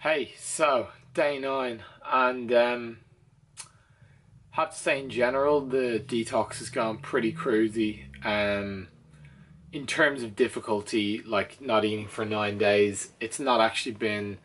Hey, so day 9, and have to say in general the detox has gone pretty cruisy. In terms of difficulty, like not eating for 9 days, it's not actually been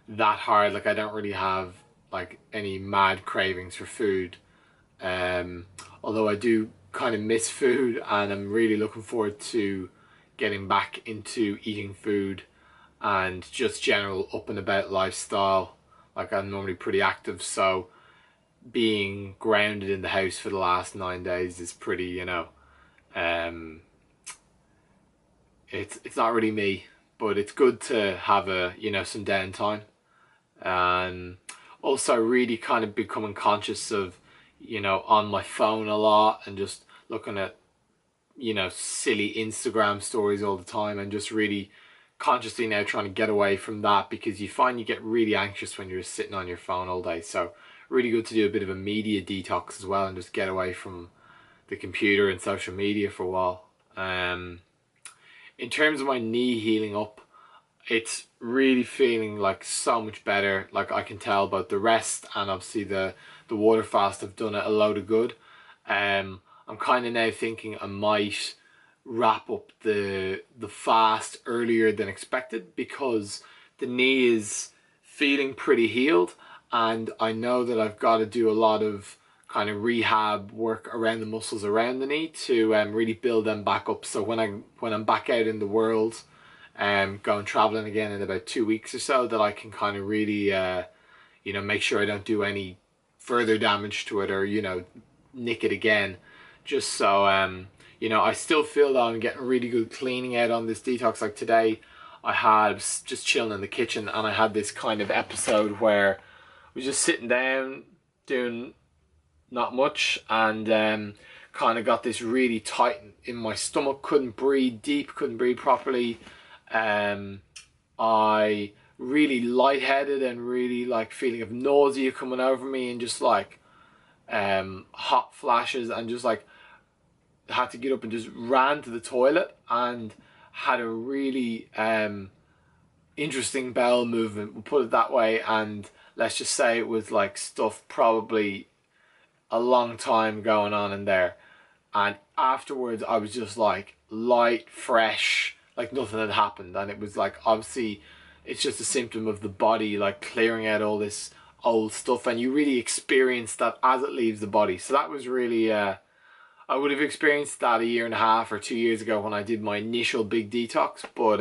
that hard. Like I don't really have like any mad cravings for food. Um, Although I do kind of miss food, and I'm really looking forward to getting back into eating food and just general up and about lifestyle. Like I'm normally pretty active, so being grounded in the house for the last 9 days is pretty, um, it's not really me, but it's good to have some downtime, and also really kind of becoming conscious of, on my phone a lot and just looking at, silly Instagram stories all the time, and just really consciously now trying to get away from that, because you find you get really anxious when you're sitting on your phone all day. So really good to do a bit of a media detox as well and just get away from the computer and social media for a while. In terms of my knee healing up, it's really feeling like so much better. Like I can tell about the rest, and obviously the water fast have done it a load of good. I'm kind of now thinking I might wrap up the fast earlier than expected, because the knee is feeling pretty healed, and I know that I've got to do a lot of kind of rehab work around the muscles around the knee to really build them back up. So when I'm back out in the world, going traveling again in about 2 weeks or so, that I can kind of really make sure I don't do any further damage to it, or nick it again, just so I still feel that I'm getting really good cleaning out on this detox. Like today I was just chilling in the kitchen, and I had this kind of episode where I was just sitting down doing not much, and kind of got this really tight in my stomach, couldn't breathe deep, couldn't breathe properly. I really lightheaded and really like feeling of nausea coming over me, and just like hot flashes, and just like had to get up and just ran to the toilet, and had a really interesting bowel movement, we'll put it that way. And let's just say it was like stuff probably a long time going on in there. And afterwards I was just like light, fresh, like nothing had happened. And it was like, obviously it's just a symptom of the body like clearing out all this old stuff, and you really experience that as it leaves the body. So that was really I would have experienced that a year and a half or 2 years ago when I did my initial big detox. But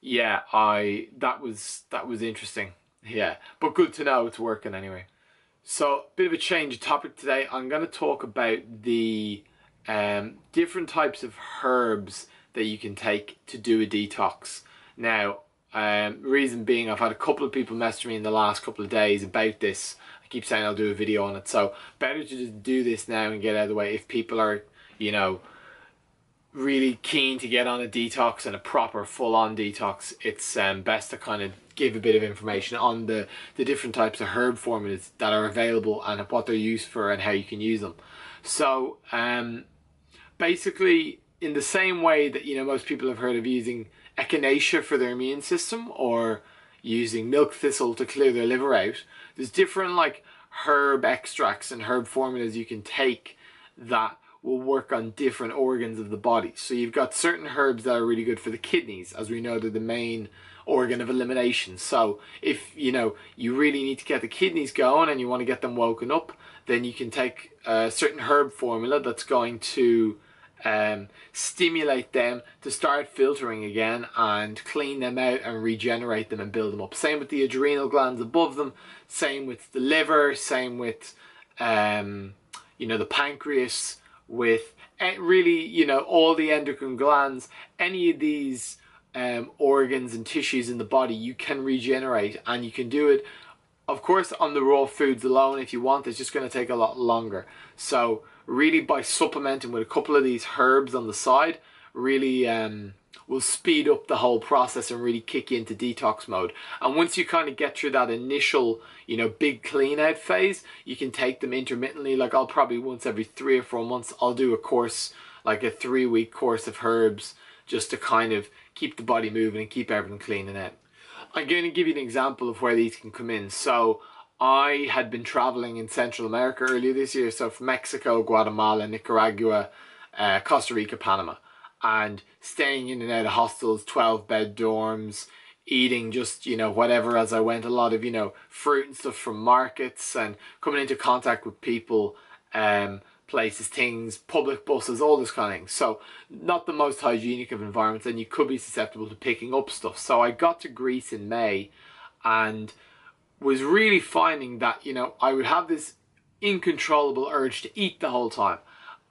yeah, I that was interesting. Yeah, but good to know it's working anyway. So, bit of a change of topic today. I'm going to talk about the different types of herbs that you can take to do a detox. Now, reason being, I've had a couple of people message me in the last couple of days about this. I keep saying I'll do a video on it, so better to just do this now and get out of the way. If people are, really keen to get on a detox and a proper full-on detox, it's best to kind of give a bit of information on the different types of herb formulas that are available and what they're used for and how you can use them. So basically, in the same way that most people have heard of using echinacea for their immune system, or using milk thistle to clear their liver out, there's different like herb extracts and herb formulas you can take that will work on different organs of the body. So you've got certain herbs that are really good for the kidneys. As we know, they're the main organ of elimination. So if you really need to get the kidneys going and you want to get them woken up, then you can take a certain herb formula that's going to stimulate them to start filtering again and clean them out and regenerate them and build them up. Same with the adrenal glands above them, same with the liver, same with the pancreas, with really all the endocrine glands. Any of these organs and tissues in the body you can regenerate, and you can do it of course on the raw foods alone. If you want, it's just going to take a lot longer. So really, by supplementing with a couple of these herbs on the side, really will speed up the whole process and really kick you into detox mode. And once you kind of get through that initial big clean out phase, you can take them intermittently. Like I'll probably once every 3 or 4 months I'll do a course, like a 3-week course of herbs, just to kind of keep the body moving and keep everything cleaning out. I'm going to give you an example of where these can come in. So I had been traveling in Central America earlier this year, so from Mexico, Guatemala, Nicaragua, Costa Rica, Panama, and staying in and out of hostels, 12-bed dorms, eating just, you know, whatever as I went, a lot of, you know, fruit and stuff from markets, and coming into contact with people, places, things, public buses, all this kind of thing. So not the most hygienic of environments, and you could be susceptible to picking up stuff. So I got to Greece in May and was really finding that, you know, I would have this uncontrollable urge to eat the whole time.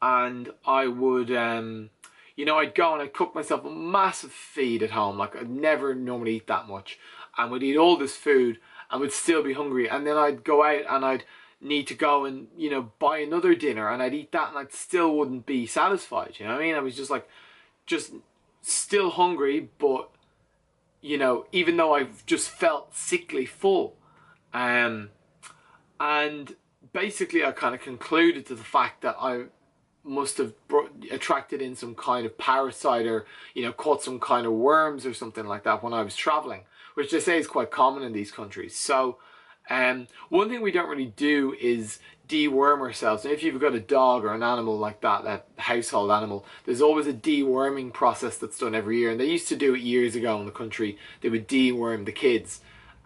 And I would, you know, I'd go and I'd cook myself a massive feed at home. Like, I'd never normally eat that much, and would eat all this food and would still be hungry. And then I'd go out and I'd need to go and, you know, buy another dinner, and I'd eat that and I still wouldn't be satisfied. You know what I mean? I was just like, just still hungry, but, you know, even though I just felt sickly full. And basically I kind of concluded to the fact that I must have attracted in some kind of parasite, or, you know, caught some kind of worms or something like that when I was traveling, which they say is quite common in these countries. So one thing we don't really do is deworm ourselves. And if you've got a dog or an animal like that, that household animal, there's always a deworming process that's done every year. And they used to do it years ago in the country. They would deworm the kids.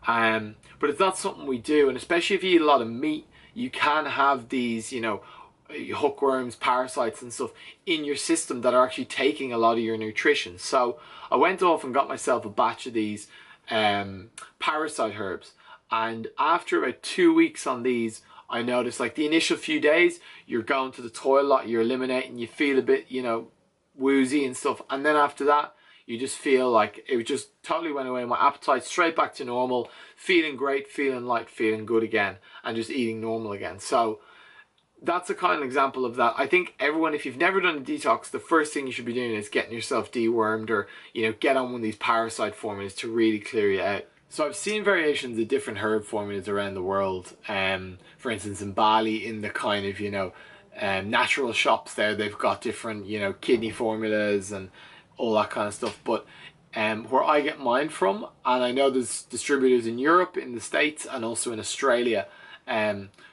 But it's not something we do. And especially if you eat a lot of meat, you can have these, you know, hookworms, parasites and stuff in your system that are actually taking a lot of your nutrition. So I went off and got myself a batch of these parasite herbs. And after about 2 weeks on these, I noticed, like, the initial few days, you're going to the toilet, you're eliminating, you feel a bit, you know, woozy and stuff. And then after that, you just feel like it just totally went away. My appetite straight back to normal, feeling great, feeling light, feeling good again, and just eating normal again. So that's a kind of example of that. I think everyone, if you've never done a detox, the first thing you should be doing is getting yourself dewormed, or, you know, get on one of these parasite formulas to really clear you out. So I've seen variations of different herb formulas around the world. For instance, in Bali, in the kind of, you know, natural shops there, they've got different, you know, kidney formulas and all that kind of stuff. But where I get mine from, and I know there's distributors in Europe, in the States, and also in Australia,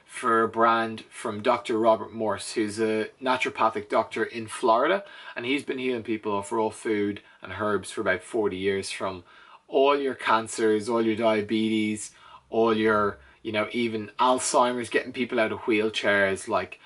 for a brand from Dr. Robert Morse, who's a naturopathic doctor in Florida, and he's been healing people off raw food and herbs for about 40 years, from all your cancers, all your diabetes, all your, you know, even Alzheimer's, getting people out of wheelchairs, like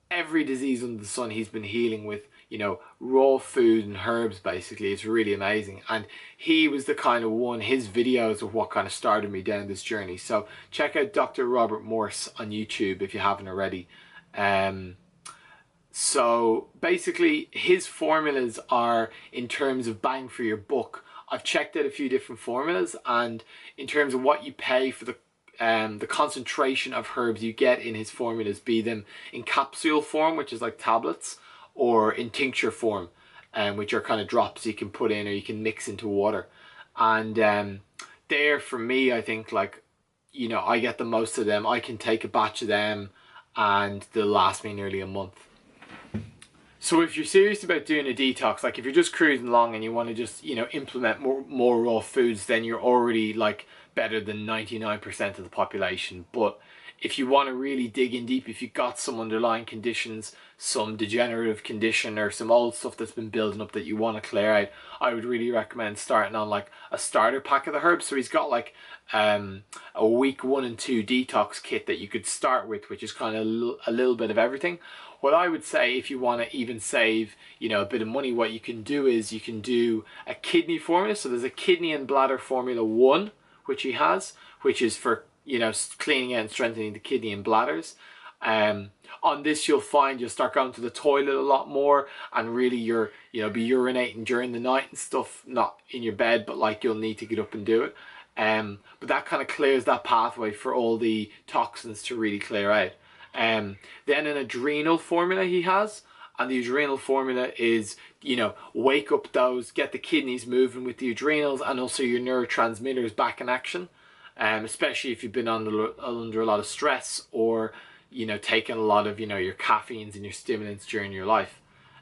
every disease under the sun he's been healing with, you know, raw food and herbs. Basically, it's really amazing. And he was the kind of one, his videos are what kind of started me down this journey. So check out Dr. Robert Morse on YouTube if you haven't already. So basically his formulas are, in terms of bang for your buck, I've checked out a few different formulas, and in terms of what you pay for the concentration of herbs you get in his formulas, be them in capsule form, which is like tablets, or in tincture form, which are kind of drops you can put in or you can mix into water. And there, for me, I think, like, you know, I get the most of them. I can take a batch of them and they'll last me nearly a month. So if you're serious about doing a detox, like if you're just cruising along and you want to just, you know, implement more raw foods, then you're already like better than 99% of the population. But if you want to really dig in deep, if you've got some underlying conditions, some degenerative condition, or some old stuff that's been building up that you want to clear out, I would really recommend starting on like a starter pack of the herbs. So he's got like a week 1 and 2 detox kit that you could start with, which is kind of a little bit of everything. What I would say, if you want to even save, you know, a bit of money, what you can do is you can do a kidney formula. So there's a kidney and bladder formula 1, which he has, which is for, you know, cleaning out and strengthening the kidney and bladders. On this, you'll find you'll start going to the toilet a lot more, and really you're, you know, be urinating during the night and stuff, not in your bed, but like you'll need to get up and do it. But that kind of clears that pathway for all the toxins to really clear out. Then an adrenal formula he has, and the adrenal formula is, you know, wake up those, get the kidneys moving with the adrenals, and also your neurotransmitters back in action, especially if you've been under a lot of stress, or, you know, taking a lot of, you know, your caffeines and your stimulants during your life.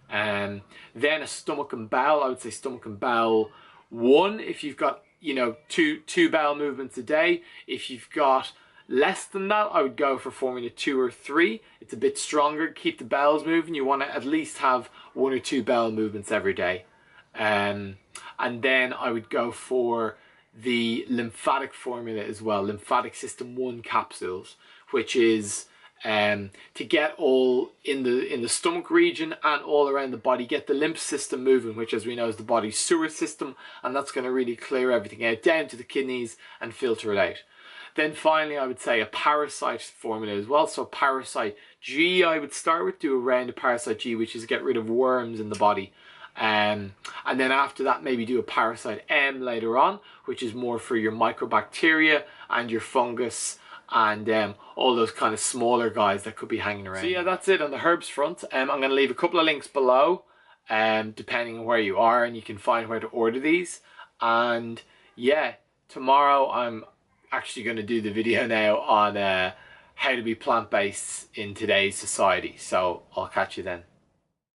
Then a stomach and bowel, I would say stomach and bowel 1 if you've got you know, two bowel movements a day. If you've got less than that, I would go for Formula 2 or 3. It's a bit stronger, keep the bowels moving. You want to at least have 1 or 2 bowel movements every day. And then I would go for the lymphatic formula as well, lymphatic system 1 capsules, which is to get all in the stomach region and all around the body, get the lymph system moving, which, as we know, is the body's sewer system, and that's going to really clear everything out down to the kidneys and filter it out. Then finally, I would say a parasite formula as well. So parasite G, I would start with, do a round of parasite G, which is get rid of worms in the body. And then after that, maybe do a parasite M later on, which is more for your microbacteria and your fungus and all those kind of smaller guys that could be hanging around. So yeah, that's it on the herbs front. I'm going to leave a couple of links below, depending on where you are, and you can find where to order these. And yeah, tomorrow I'm actually going to do the video now on how to be plant-based in today's society. So I'll catch you then.